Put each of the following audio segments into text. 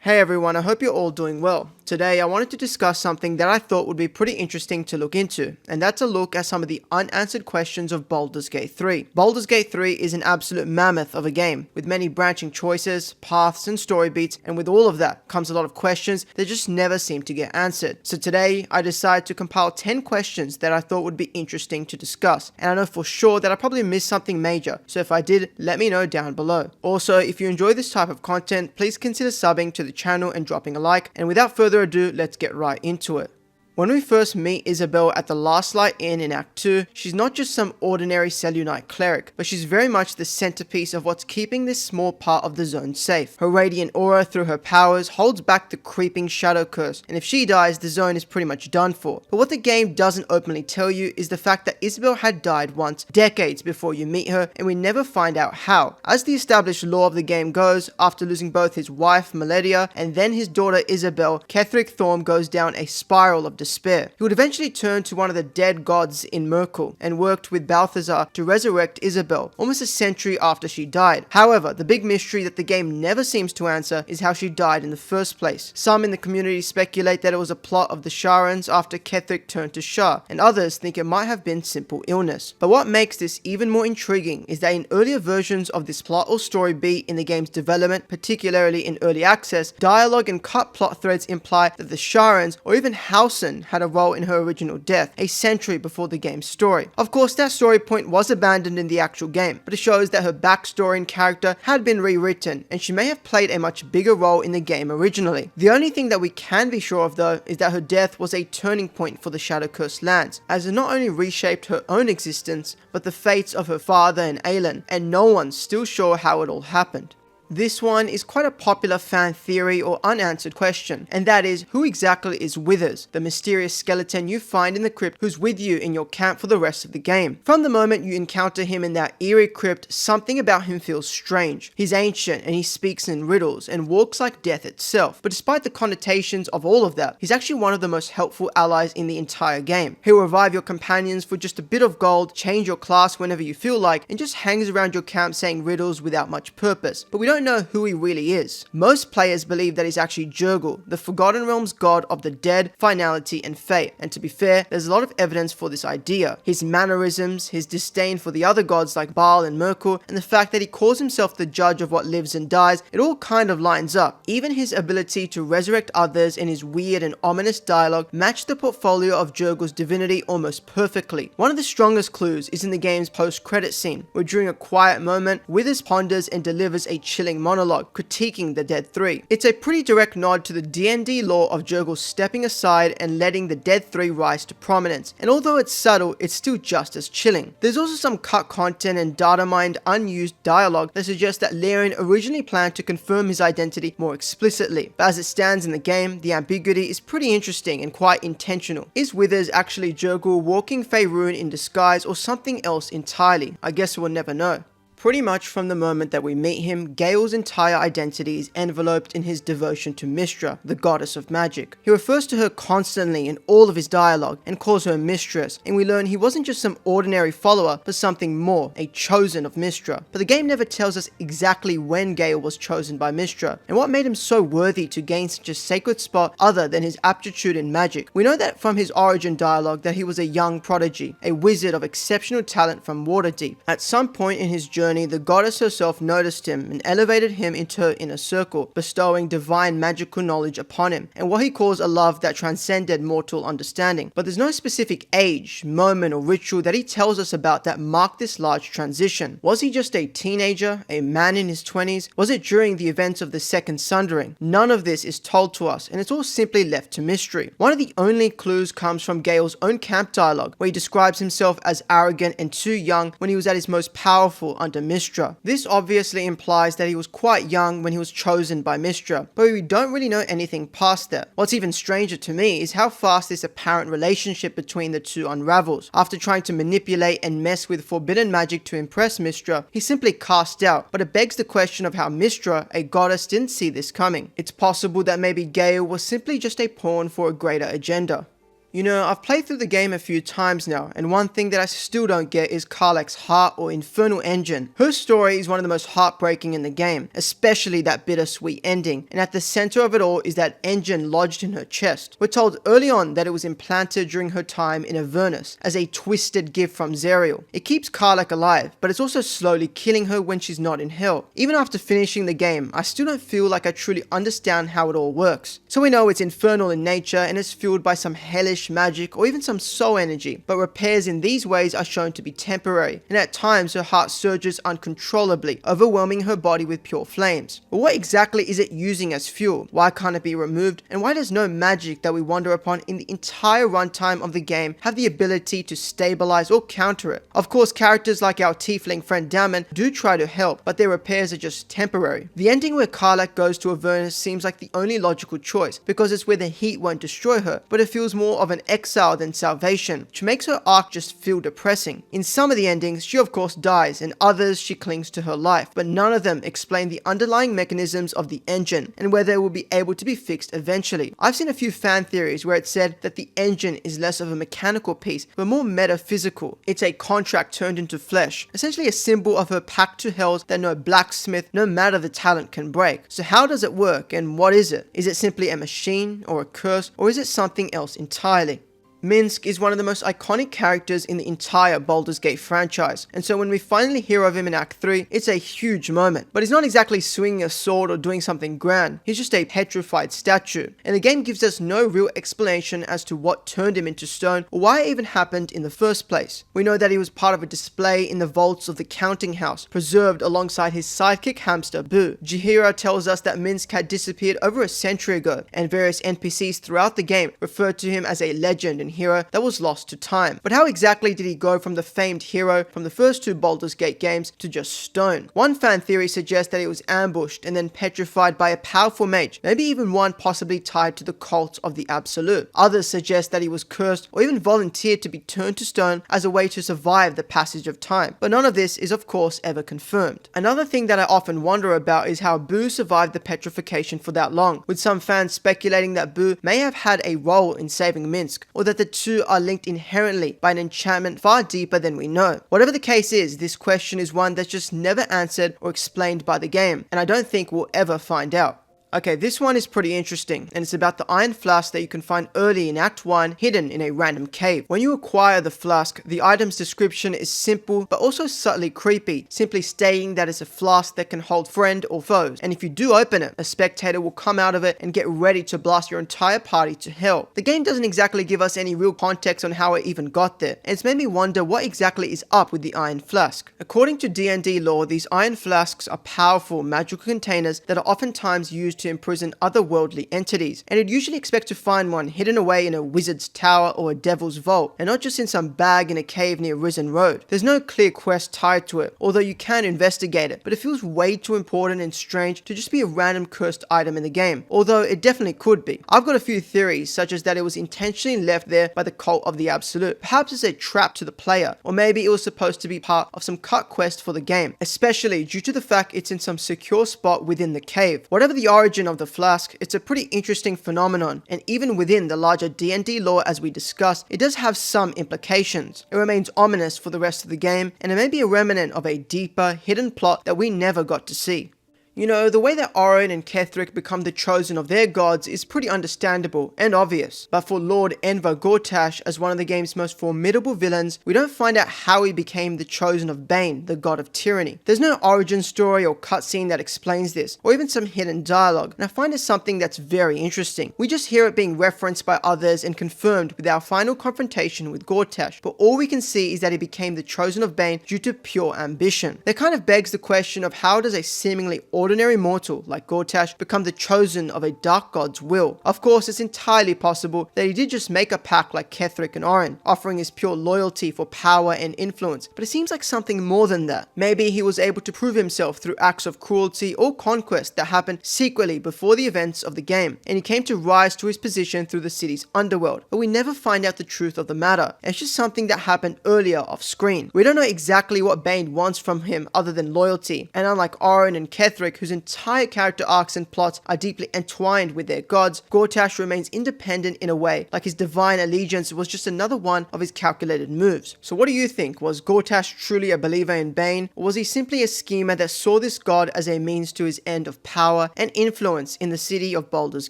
Hey everyone, I hope you're all doing well. Today I wanted to discuss something that I thought would be pretty interesting to look into, and that's a look at some of the unanswered questions of Baldur's Gate 3. Baldur's Gate 3 is an absolute mammoth of a game, with many branching choices, paths, and story beats, and with all of that comes a lot of questions that just never seem to get answered. So today I decided to compile 10 questions that I thought would be interesting to discuss, and I know for sure that I probably missed something major, so if I did, let me know down below. Also, if you enjoy this type of content, please consider subbing to the channel and dropping a like, and without further ado, let's get right into it. When we first meet Isobel at the Last Light Inn in Act 2, she's not just some ordinary Selûnite cleric, but she's very much the centerpiece of what's keeping this small part of the zone safe. Her radiant aura through her powers holds back the creeping shadow curse, and if she dies, the zone is pretty much done for. But what the game doesn't openly tell you is the fact that Isobel had died once, decades before you meet her, and we never find out how. As the established lore of the game goes, after losing both his wife, Meledia, and then his daughter, Isobel, Ketheric Thorm goes down a spiral of despair. He would eventually turn to one of the dead gods in Merkel and worked with Balthazar to resurrect Isobel, almost a century after she died. However, the big mystery that the game never seems to answer is how she died in the first place. Some in the community speculate that it was a plot of the Sharans after Ketheric turned to Shar, and others think it might have been simple illness. But what makes this even more intriguing is that in earlier versions of this plot or story beat in the game's development, particularly in early access, dialogue and cut plot threads imply that the Sharans, or even Hausen, had a role in her original death, a century before the game's story. Of course, that story point was abandoned in the actual game, but it shows that her backstory and character had been rewritten, and she may have played a much bigger role in the game originally. The only thing that we can be sure of though, is that her death was a turning point for the Shadow Cursed lands, as it not only reshaped her own existence, but the fates of her father and Aelin, and no one's still sure how it all happened. This one is quite a popular fan theory or unanswered question, and that is, who exactly is Withers, the mysterious skeleton you find in the crypt who's with you in your camp for the rest of the game? From the moment you encounter him in that eerie crypt, something about him feels strange. He's ancient and he speaks in riddles and walks like death itself, but despite the connotations of all of that, he's actually one of the most helpful allies in the entire game. He'll revive your companions for just a bit of gold, change your class whenever you feel like, and just hangs around your camp saying riddles without much purpose. But we don't know who he really is. Most players believe that he's actually Jurgle, the Forgotten Realms god of the dead, finality, and fate. And to be fair, there's a lot of evidence for this idea. His mannerisms, his disdain for the other gods like Baal and Merkel, and the fact that he calls himself the judge of what lives and dies, it all kind of lines up. Even his ability to resurrect others and his weird and ominous dialogue match the portfolio of Jurgle's divinity almost perfectly. One of the strongest clues is in the game's post-credit scene, where during a quiet moment, Withers ponders and delivers a chilling monologue critiquing the Dead 3. It's a pretty direct nod to the D&D lore of Jurgle stepping aside and letting the Dead 3 rise to prominence, and although it's subtle, it's still just as chilling. There's also some cut content and data mined unused dialogue that suggests that Lyrian originally planned to confirm his identity more explicitly, but as it stands in the game, the ambiguity is pretty interesting and quite intentional. Is Withers actually Jurgle walking Faerûn in disguise or something else entirely? I guess we'll never know. Pretty much from the moment that we meet him, Gale's entire identity is enveloped in his devotion to Mystra, the goddess of magic. He refers to her constantly in all of his dialogue and calls her mistress, and we learn he wasn't just some ordinary follower, but something more, a chosen of Mystra. But the game never tells us exactly when Gale was chosen by Mystra, and what made him so worthy to gain such a sacred spot other than his aptitude in magic. We know that from his origin dialogue that he was a young prodigy, a wizard of exceptional talent from Waterdeep. At some point in his journey, the goddess herself noticed him and elevated him into her inner circle, bestowing divine magical knowledge upon him, and what he calls a love that transcended mortal understanding. But there's no specific age, moment, or ritual that he tells us about that marked this large transition. Was he just a teenager, a man in his 20s? Was it during the events of the Second Sundering? None of this is told to us, and it's all simply left to mystery. One of the only clues comes from Gale's own camp dialogue, where he describes himself as arrogant and too young when he was at his most powerful under Mystra. This obviously implies that he was quite young when he was chosen by Mystra, but we don't really know anything past that. What's even stranger to me is how fast this apparent relationship between the two unravels. After trying to manipulate and mess with forbidden magic to impress Mystra, he's simply cast out, but it begs the question of how Mystra, a goddess, didn't see this coming. It's possible that maybe Gale was simply just a pawn for a greater agenda. You know, I've played through the game a few times now, and one thing that I still don't get is Karlach's heart or infernal engine. Her story is one of the most heartbreaking in the game, especially that bittersweet ending, and at the center of it all is that engine lodged in her chest. We're told early on that it was implanted during her time in Avernus as a twisted gift from Zerial. It keeps Karlach alive, but it's also slowly killing her when she's not in hell. Even after finishing the game, I still don't feel like I truly understand how it all works. So we know it's infernal in nature and it's fueled by some hellish magic or even some soul energy, but repairs in these ways are shown to be temporary, and at times her heart surges uncontrollably, overwhelming her body with pure flames. But what exactly is it using as fuel? Why can't it be removed? And why does no magic that we wander upon in the entire runtime of the game have the ability to stabilize or counter it? Of course, characters like our tiefling friend Damon do try to help, but their repairs are just temporary. The ending where Karlach goes to Avernus seems like the only logical choice, because it's where the heat won't destroy her, but it feels more of an exile than salvation, which makes her arc just feel depressing. In some of the endings, she of course dies, and others she clings to her life, but none of them explain the underlying mechanisms of the engine and whether it will be able to be fixed eventually. I've seen a few fan theories where it said that the engine is less of a mechanical piece, but more metaphysical. It's a contract turned into flesh, essentially a symbol of her pact to hells that no blacksmith, no matter the talent, can break. So how does it work, and what is it? Is it simply a machine or a curse, or is it something else entirely? Minsc is one of the most iconic characters in the entire Baldur's Gate franchise, and so when we finally hear of him in Act 3, it's a huge moment. But he's not exactly swinging a sword or doing something grand, he's just a petrified statue, and the game gives us no real explanation as to what turned him into stone or why it even happened in the first place. We know that he was part of a display in the vaults of the counting house, preserved alongside his sidekick hamster Boo. Jaheira tells us that Minsc had disappeared over a century ago, and various NPCs throughout the game referred to him as a legend and hero that was lost to time. But how exactly did he go from the famed hero from the first two Baldur's Gate games to just stone? One fan theory suggests that he was ambushed and then petrified by a powerful mage, maybe even one possibly tied to the cult of the Absolute. Others suggest that he was cursed or even volunteered to be turned to stone as a way to survive the passage of time, but none of this is of course ever confirmed. Another thing that I often wonder about is how Boo survived the petrification for that long, with some fans speculating that Boo may have had a role in saving Minsc, or that the two are linked inherently by an enchantment far deeper than we know. Whatever the case is, this question is one that's just never answered or explained by the game, and I don't think we'll ever find out. Okay, this one is pretty interesting, and it's about the iron flask that you can find early in Act 1, hidden in a random cave. When you acquire the flask, the item's description is simple, but also subtly creepy, simply stating that it's a flask that can hold friend or foes, and if you do open it, a spectator will come out of it and get ready to blast your entire party to hell. The game doesn't exactly give us any real context on how it even got there, and it's made me wonder what exactly is up with the iron flask. According to D&D lore, these iron flasks are powerful magical containers that are oftentimes used to imprison otherworldly entities, and you'd usually expect to find one hidden away in a wizard's tower or a devil's vault, and not just in some bag in a cave near Risen Road. There's no clear quest tied to it, although you can investigate it, but it feels way too important and strange to just be a random cursed item in the game, although it definitely could be. I've got a few theories, such as that it was intentionally left there by the cult of the Absolute. Perhaps it's a trap to the player, or maybe it was supposed to be part of some cut quest for the game, especially due to the fact it's in some secure spot within the cave. Whatever the origin of the flask, it's a pretty interesting phenomenon, and even within the larger D&D lore as we discussed, it does have some implications. It remains ominous for the rest of the game, and it may be a remnant of a deeper, hidden plot that we never got to see. You know, the way that Orin and Ketheric become the chosen of their gods is pretty understandable and obvious, but for Lord Enver Gortash as one of the game's most formidable villains, we don't find out how he became the chosen of Bane, the god of tyranny. There's no origin story or cutscene that explains this, or even some hidden dialogue, and I find it something that's very interesting. We just hear it being referenced by others and confirmed with our final confrontation with Gortash, but all we can see is that he became the chosen of Bane due to pure ambition. That kind of begs the question of how does a seemingly ordinary mortal like Gortash become the chosen of a dark god's will? Of course, it's entirely possible that he did just make a pact like Ketheric and Orin, offering his pure loyalty for power and influence, but it seems like something more than that. Maybe he was able to prove himself through acts of cruelty or conquest that happened secretly before the events of the game, and he came to rise to his position through the city's underworld, but we never find out the truth of the matter. It's just something that happened earlier off screen. We don't know exactly what Bane wants from him other than loyalty, and unlike Orin and Ketheric, Ketheric, whose entire character arcs and plots are deeply entwined with their gods, Gortash remains independent in a way, like his divine allegiance was just another one of his calculated moves. So what do you think? Was Gortash truly a believer in Bane, or was he simply a schemer that saw this god as a means to his end of power and influence in the city of Baldur's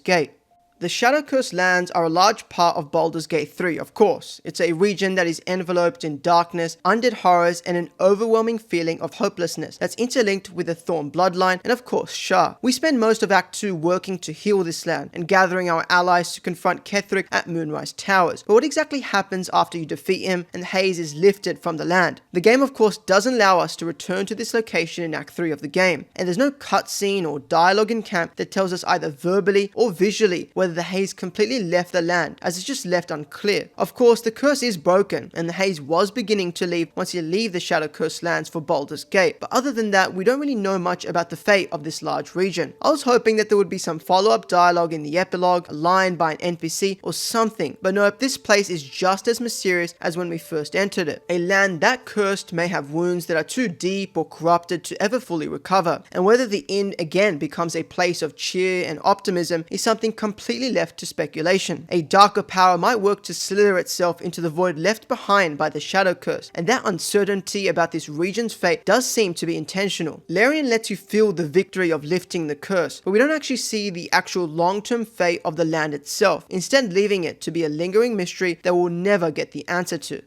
Gate? The Shadow-Cursed lands are a large part of Baldur's Gate 3, of course. It's a region that is enveloped in darkness, undead horrors, and an overwhelming feeling of hopelessness that's interlinked with the Thorn bloodline and of course Shar. We spend most of Act 2 working to heal this land and gathering our allies to confront Ketheric at Moonrise Towers. But what exactly happens after you defeat him and the haze is lifted from the land? The game of course doesn't allow us to return to this location in Act 3 of the game, and there's no cutscene or dialogue in camp that tells us either verbally or visually whether the haze completely left the land, as it's just left unclear. Of course, the curse is broken, and the haze was beginning to leave once you leave the Shadow-Cursed lands for Baldur's Gate, but other than that, we don't really know much about the fate of this large region. I was hoping that there would be some follow-up dialogue in the epilogue, a line by an NPC or something, but nope, this place is just as mysterious as when we first entered it. A land that cursed may have wounds that are too deep or corrupted to ever fully recover, and whether the inn again becomes a place of cheer and optimism is something completely left to speculation. A darker power might work to slither itself into the void left behind by the Shadow Curse, and that uncertainty about this region's fate does seem to be intentional. Larian lets you feel the victory of lifting the curse, but we don't actually see the actual long-term fate of the land itself, instead leaving it to be a lingering mystery that we'll never get the answer to.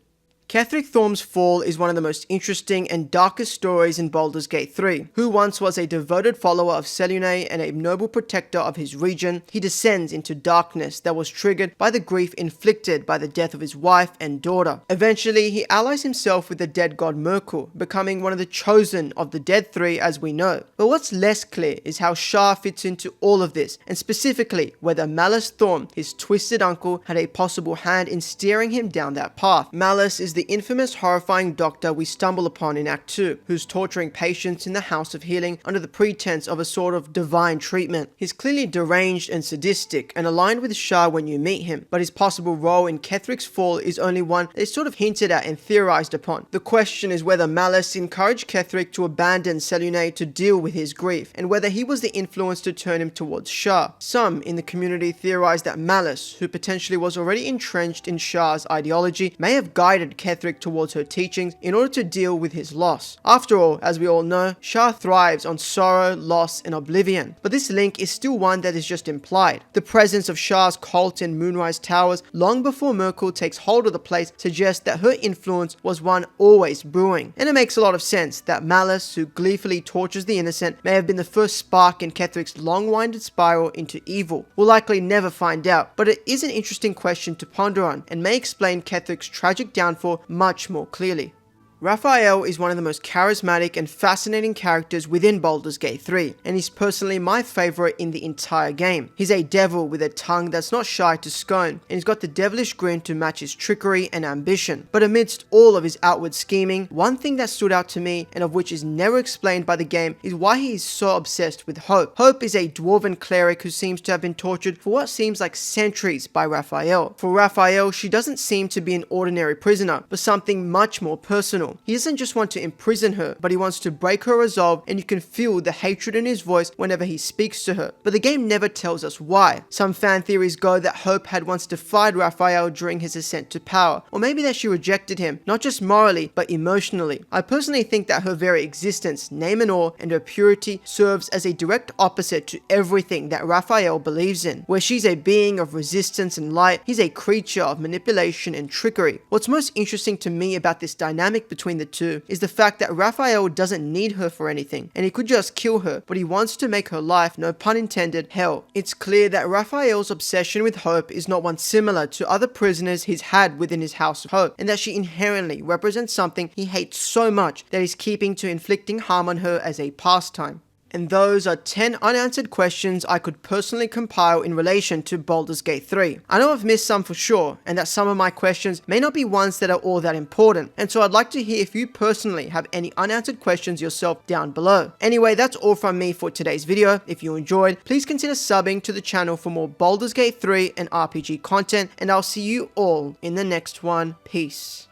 Ketheric Thorm's fall is one of the most interesting and darkest stories in Baldur's Gate 3. Who once was a devoted follower of Selûne and a noble protector of his region, he descends into darkness that was triggered by the grief inflicted by the death of his wife and daughter. Eventually, he allies himself with the dead god Merkul, becoming one of the chosen of the Dead Three as we know. But what's less clear is how Shar fits into all of this, and specifically whether Malus Thorm, his twisted uncle, had a possible hand in steering him down that path. Malus is the infamous horrifying doctor we stumble upon in Act 2, who's torturing patients in the House of Healing under the pretense of a sort of divine treatment. He's clearly deranged and sadistic and aligned with Shar when you meet him, but his possible role in Ketheric's fall is only one that is sort of hinted at and theorized upon. The question is whether Malus encouraged Ketheric to abandon Selûne to deal with his grief, and whether he was the influence to turn him towards Shar. Some in the community theorize that Malus, who potentially was already entrenched in Shar's ideology, may have guided Ketheric towards her teachings in order to deal with his loss. After all, as we all know, Shar thrives on sorrow, loss, and oblivion, but this link is still one that is just implied. The presence of Shar's cult in Moonrise Towers long before Merkul takes hold of the place suggests that her influence was one always brewing, and it makes a lot of sense that Malus, who gleefully tortures the innocent, may have been the first spark in Ketheric's long-winded spiral into evil. We'll likely never find out, but it is an interesting question to ponder on, and may explain Ketheric's tragic downfall much more clearly. Raphael is one of the most charismatic and fascinating characters within Baldur's Gate 3, and he's personally my favorite in the entire game. He's a devil with a tongue that's not shy to scone, and he's got the devilish grin to match his trickery and ambition. But amidst all of his outward scheming, one thing that stood out to me, and of which is never explained by the game, is why he is so obsessed with Hope. Hope is a dwarven cleric who seems to have been tortured for what seems like centuries by Raphael. For Raphael, she doesn't seem to be an ordinary prisoner, but something much more personal. He doesn't just want to imprison her, but he wants to break her resolve, and you can feel the hatred in his voice whenever he speaks to her. But the game never tells us why. Some fan theories go that Hope had once defied Raphael during his ascent to power, or maybe that she rejected him, not just morally, but emotionally. I personally think that her very existence, name and all, and her purity serves as a direct opposite to everything that Raphael believes in. Where she's a being of resistance and light, he's a creature of manipulation and trickery. What's most interesting to me about this dynamic between the two is the fact that Raphael doesn't need her for anything, and he could just kill her, but he wants to make her life, no pun intended, hell. It's clear that Raphael's obsession with Hope is not one similar to other prisoners he's had within his House of Hope, and that she inherently represents something he hates so much that he's keeping to inflicting harm on her as a pastime. And those are 10 unanswered questions I could personally compile in relation to Baldur's Gate 3. I know I've missed some for sure, and that some of my questions may not be ones that are all that important, and so I'd like to hear if you personally have any unanswered questions yourself down below. Anyway, that's all from me for today's video. If you enjoyed, please consider subbing to the channel for more Baldur's Gate 3 and RPG content, and I'll see you all in the next one. Peace.